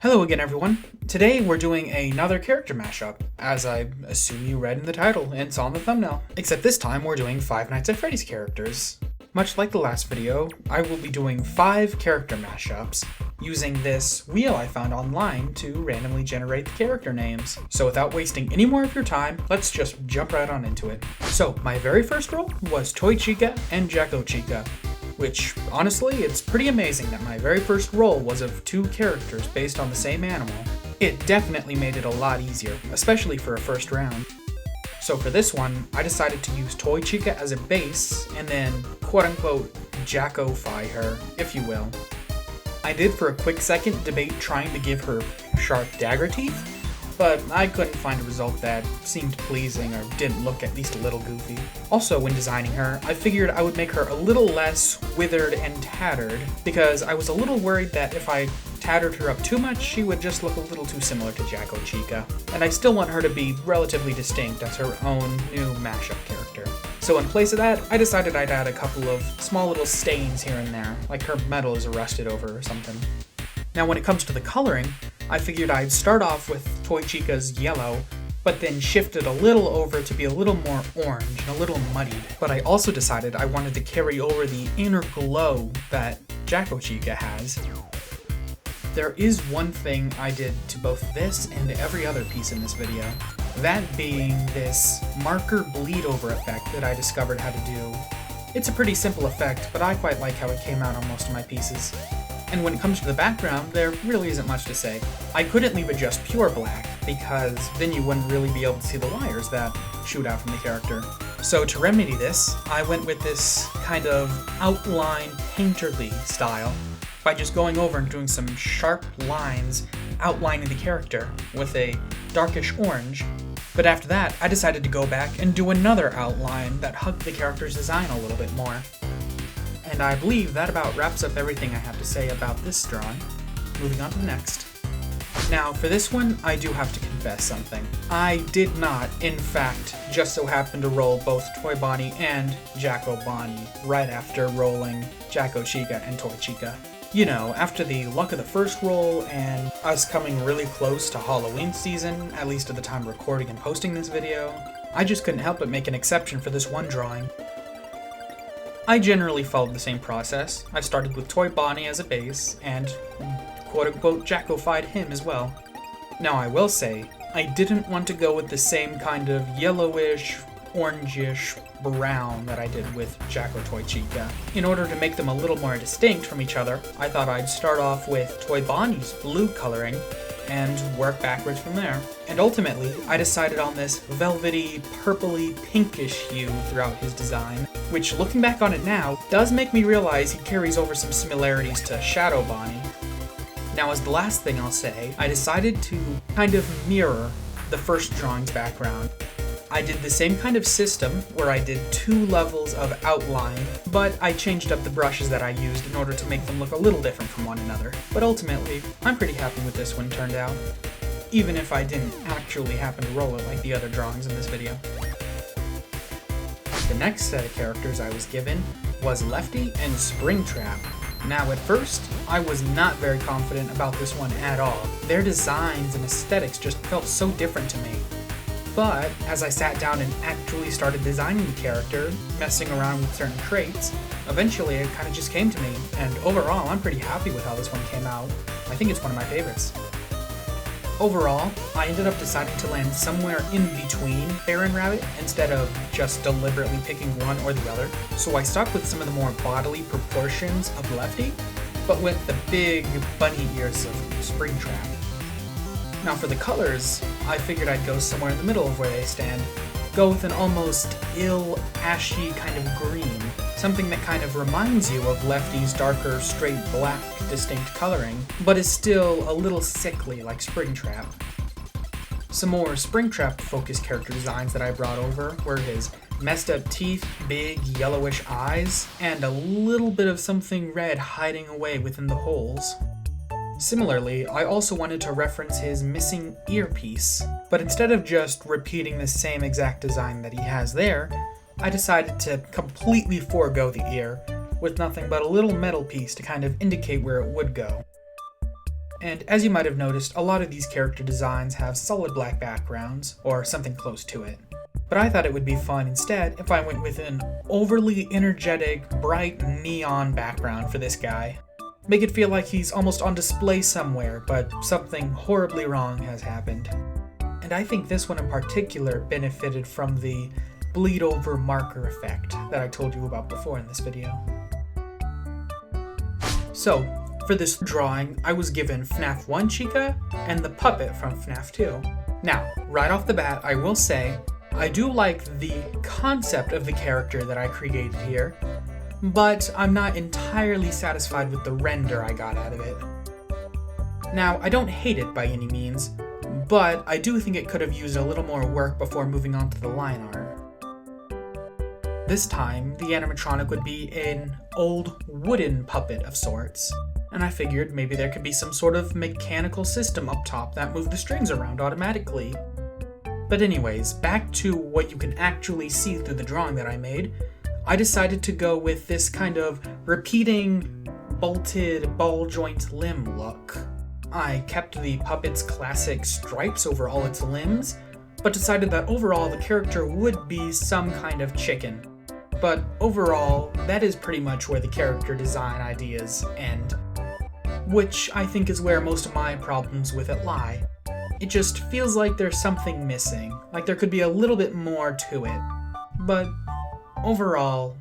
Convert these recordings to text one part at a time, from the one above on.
Hello again, everyone. Today we're doing another character mashup, as I assume you read in the title and saw in the thumbnail. Except this time we're doing Five Nights at Freddy's characters. Much like the last video, I will be doing 5 character mashups using this wheel I found online to randomly generate the character names. So without wasting any more of your time, let's just jump right on into it. So my very first roll was Toy Chica and Gack'o Chica. Which, honestly, it's pretty amazing that my very first roll was of 2 characters based on the same animal. It definitely made it a lot easier, especially for a first round. So for this one, I decided to use Toy Chica as a base, and then quote-unquote Gack'o-fy her, if you will. I did for a quick second debate trying to give her sharp dagger teeth, but I couldn't find a result that seemed pleasing or didn't look at least a little goofy. Also, when designing her, I figured I would make her a little less withered and tattered, because I was a little worried that if I tattered her up too much, she would just look a little too similar to Gack'o Chica. And I still want her to be relatively distinct as her own new mashup character. So in place of that, I decided I'd add a couple of small little stains here and there, like her metal is rusted over or something. Now when it comes to the coloring, I figured I'd start off with Toy Chica's yellow, but then shift it a little over to be a little more orange and a little muddied. But I also decided I wanted to carry over the inner glow that Gack'o Chica has. There is one thing I did to both this and every other piece in this video. That being this marker bleed over effect that I discovered how to do. It's a pretty simple effect, but I quite like how it came out on most of my pieces. And when it comes to the background, there really isn't much to say. I couldn't leave it just pure black, because then you wouldn't really be able to see the wires that shoot out from the character. So to remedy this, I went with this kind of outline painterly style, by just going over and doing some sharp lines outlining the character with a darkish orange. But after that, I decided to go back and do another outline that hugged the character's design a little bit more. And I believe that about wraps up everything I have to say about this drawing. Moving on to the next. Now, for this one, I do have to confess something. I did not, in fact, just so happen to roll both Toy Bonnie and Gack'o Bonnie right after rolling Gack'o Chica and Toy Chica. You know, after the luck of the first roll and us coming really close to Halloween season, at least at the time recording and posting this video, I just couldn't help but make an exception for this one drawing. I generally followed the same process. I started with Toy Bonnie as a base, and quote-unquote Gack'o-fied him as well. Now I will say, I didn't want to go with the same kind of yellowish, orangish brown that I did with Gack'o Toy Chica. In order to make them a little more distinct from each other, I thought I'd start off with Toy Bonnie's blue coloring and work backwards from there. And ultimately, I decided on this velvety, purpley, pinkish hue throughout his design, which looking back on it now, does make me realize he carries over some similarities to Shadow Bonnie. Now as the last thing I'll say, I decided to kind of mirror the first drawing's background. I did the same kind of system where I did 2 levels of outline, but I changed up the brushes that I used in order to make them look a little different from one another. But ultimately, I'm pretty happy with this one turned out, even if I didn't actually happen to roll it like the other drawings in this video. The next set of characters I was given was Lefty and Springtrap. Now at first, I was not very confident about this one at all. Their designs and aesthetics just felt so different to me. But as I sat down and actually started designing the character, messing around with certain traits, eventually it kind of just came to me, and overall I'm pretty happy with how this one came out. I think it's one of my favorites. Overall, I ended up deciding to land somewhere in between Bear and Rabbit instead of just deliberately picking one or the other. So I stuck with some of the more bodily proportions of Lefty, but with the big bunny ears of Springtrap. Now for the colors, I figured I'd go somewhere in the middle of where they stand. Go with an almost ill, ashy kind of green. Something that kind of reminds you of Lefty's darker, straight black, distinct coloring, but is still a little sickly like Springtrap. Some more Springtrap-focused character designs that I brought over were his messed up teeth, big yellowish eyes, and a little bit of something red hiding away within the holes. Similarly, I also wanted to reference his missing earpiece, but instead of just repeating the same exact design that he has there, I decided to completely forego the ear, with nothing but a little metal piece to kind of indicate where it would go. And as you might have noticed, a lot of these character designs have solid black backgrounds, or something close to it. But I thought it would be fun instead if I went with an overly energetic, bright neon background for this guy. Make it feel like he's almost on display somewhere, but something horribly wrong has happened. And I think this one in particular benefited from the bleed over marker effect that I told you about before in this video. So, for this drawing, I was given FNaF 1 Chica and the puppet from FNaF 2. Now, right off the bat, I will say, I do like the concept of the character that I created here, but I'm not entirely satisfied with the render I got out of it. Now, I don't hate it by any means, but I do think it could have used a little more work before moving on to the line art. This time, the animatronic would be an old wooden puppet of sorts, and I figured maybe there could be some sort of mechanical system up top that moved the strings around automatically. But anyways, back to what you can actually see through the drawing that I made, I decided to go with this kind of repeating bolted ball joint limb look. I kept the puppet's classic stripes over all its limbs, but decided that overall the character would be some kind of chicken. But overall, that is pretty much where the character design ideas end, which I think is where most of my problems with it lie. It just feels like there's something missing, like there could be a little bit more to it. But overall,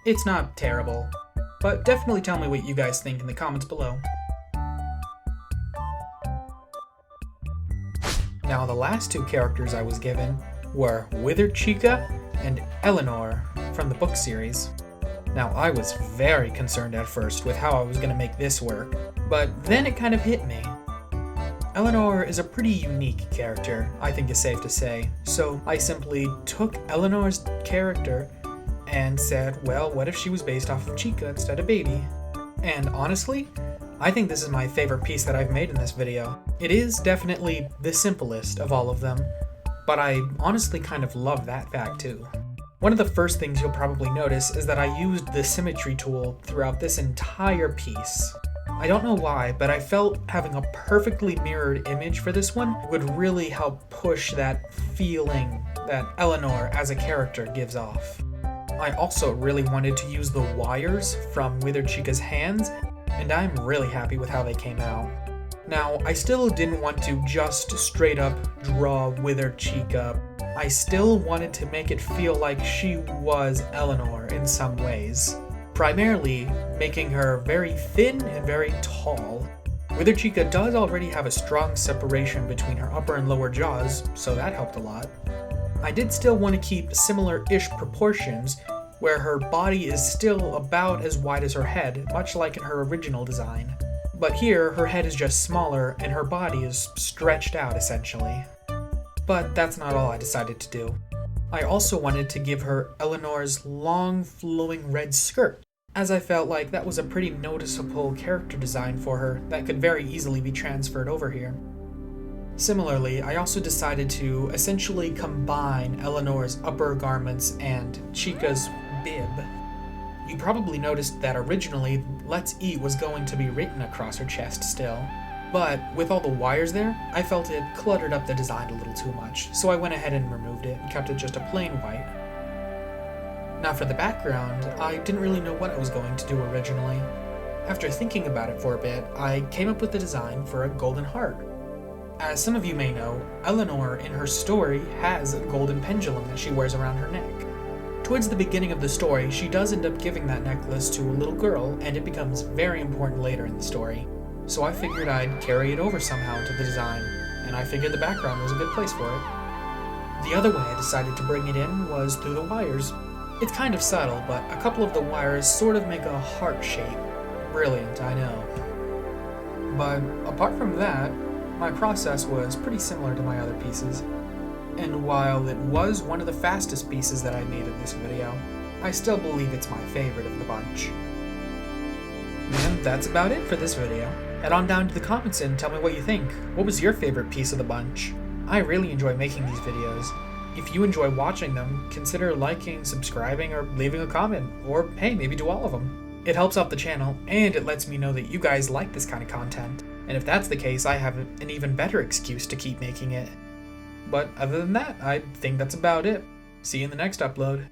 it's not terrible. But definitely tell me what you guys think in the comments below. Now, the last two characters I was given were Withered Chica and Eleanor from the book series. Now, I was very concerned at first with how I was going to make this work, but then it kind of hit me. Eleanor is a pretty unique character, I think is safe to say, so I simply took Eleanor's character and said, well, what if she was based off of Chica instead of Baby? And honestly, I think this is my favorite piece that I've made in this video. It is definitely the simplest of all of them, but I honestly kind of love that fact too. One of the first things you'll probably notice is that I used the symmetry tool throughout this entire piece. I don't know why, but I felt having a perfectly mirrored image for this one would really help push that feeling that Eleanor as a character gives off. I also really wanted to use the wires from Withered Chica's hands, and I'm really happy with how they came out. Now, I still didn't want to just straight up draw Withered Chica. I still wanted to make it feel like she was Eleanor in some ways. Primarily, making her very thin and very tall. Withered Chica does already have a strong separation between her upper and lower jaws, so that helped a lot. I did still want to keep similar-ish proportions, where her body is still about as wide as her head, much like in her original design. But here, her head is just smaller, and her body is stretched out, essentially. But that's not all I decided to do. I also wanted to give her Eleanor's long, flowing red skirt, as I felt like that was a pretty noticeable character design for her that could very easily be transferred over here. Similarly, I also decided to essentially combine Eleanor's upper garments and Chica's bib. You probably noticed that originally, Let's Eat was going to be written across her chest still. But with all the wires there, I felt it cluttered up the design a little too much, so I went ahead and removed it and kept it just a plain white. Now for the background, I didn't really know what I was going to do originally. After thinking about it for a bit, I came up with the design for a golden heart. As some of you may know, Eleanor in her story has a golden pendulum that she wears around her neck. Towards the beginning of the story, she does end up giving that necklace to a little girl, and it becomes very important later in the story. So I figured I'd carry it over somehow into the design, and I figured the background was a good place for it. The other way I decided to bring it in was through the wires. It's kind of subtle, but a couple of the wires sort of make a heart shape. Brilliant, I know. But apart from that, my process was pretty similar to my other pieces. And while it was one of the fastest pieces that I made in this video, I still believe it's my favorite of the bunch. And that's about it for this video. Head on down to the comments and tell me what you think. What was your favorite piece of the bunch? I really enjoy making these videos. If you enjoy watching them, consider liking, subscribing, or leaving a comment, or hey, maybe do all of them. It helps out the channel, and it lets me know that you guys like this kind of content. And if that's the case, I have an even better excuse to keep making it. But other than that, I think that's about it. See you in the next upload.